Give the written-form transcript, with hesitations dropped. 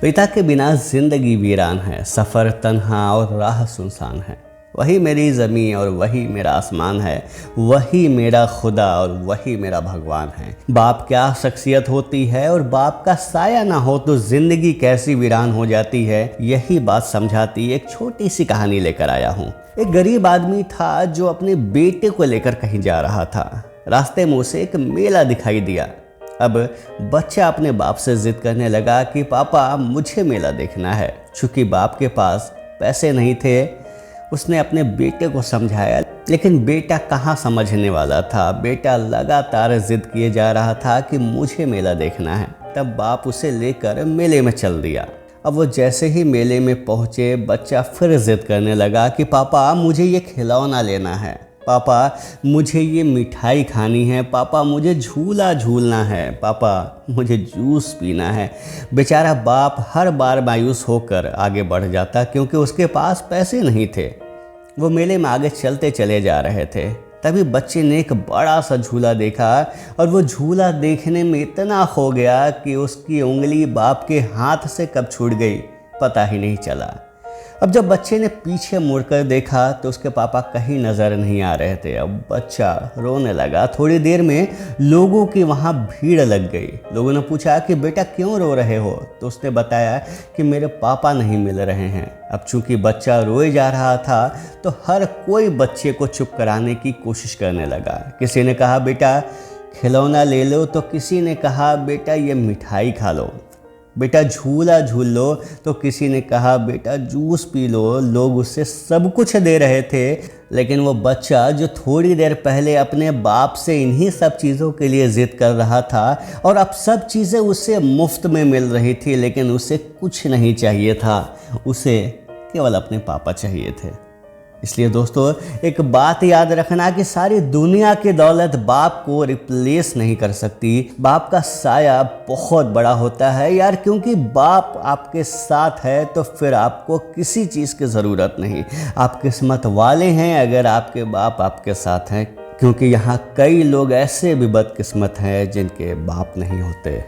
पिता के बिना जिंदगी वीरान है, सफ़र तन्हा और राह सुनसान है। वही मेरी ज़मीं और वही मेरा आसमान है, वही मेरा खुदा और वही मेरा भगवान है। बाप क्या शख्सियत होती है और बाप का साया ना हो तो ज़िंदगी कैसी वीरान हो जाती है, यही बात समझाती एक छोटी सी कहानी लेकर आया हूँ। एक गरीब आदमी था जो अपने बेटे को लेकर कहीं जा रहा था। रास्ते में उसे एक मेला दिखाई दिया। अब बच्चा अपने बाप से जिद करने लगा कि पापा मुझे मेला देखना है। चूँकि बाप के पास पैसे नहीं थे, उसने अपने बेटे को समझाया, लेकिन बेटा कहाँ समझने वाला था। बेटा लगातार जिद किए जा रहा था कि मुझे मेला देखना है। तब बाप उसे लेकर मेले में चल दिया। अब वो जैसे ही मेले में पहुँचे, बच्चा फिर जिद करने लगा कि पापा मुझे ये खिलौना लेना है, पापा मुझे ये मिठाई खानी है, पापा मुझे झूला झूलना है, पापा मुझे जूस पीना है। बेचारा बाप हर बार मायूस होकर आगे बढ़ जाता क्योंकि उसके पास पैसे नहीं थे। वो मेले में आगे चलते चले जा रहे थे। तभी बच्चे ने एक बड़ा सा झूला देखा और वो झूला देखने में इतना खो गया कि उसकी उंगली बाप के हाथ से कब छूट गई पता ही नहीं चला। अब जब बच्चे ने पीछे मुड़कर देखा तो उसके पापा कहीं नज़र नहीं आ रहे थे। अब बच्चा रोने लगा। थोड़ी देर में लोगों की वहाँ भीड़ लग गई। लोगों ने पूछा कि बेटा क्यों रो रहे हो? तो उसने बताया कि मेरे पापा नहीं मिल रहे हैं। अब चूंकि बच्चा रोए जा रहा था तो हर कोई बच्चे को चुप कराने की कोशिश करने लगा। किसी ने कहा बेटा खिलौना ले लो, तो किसी ने कहा बेटा ये मिठाई खा लो, बेटा झूला झूल लो, तो किसी ने कहा बेटा जूस पी लो। लोग उससे सब कुछ दे रहे थे, लेकिन वो बच्चा जो थोड़ी देर पहले अपने बाप से इन्हीं सब चीज़ों के लिए ज़िद कर रहा था और अब सब चीज़ें उसे मुफ्त में मिल रही थी, लेकिन उसे कुछ नहीं चाहिए था, उसे केवल अपने पापा चाहिए थे। इसलिए दोस्तों एक बात याद रखना कि सारी दुनिया की दौलत बाप को रिप्लेस नहीं कर सकती। बाप का साया बहुत बड़ा होता है यार, क्योंकि बाप आपके साथ है तो फिर आपको किसी चीज़ की ज़रूरत नहीं। आप किस्मत वाले हैं अगर आपके बाप आपके साथ हैं, क्योंकि यहाँ कई लोग ऐसे भी बदकिस्मत हैं जिनके बाप नहीं होते।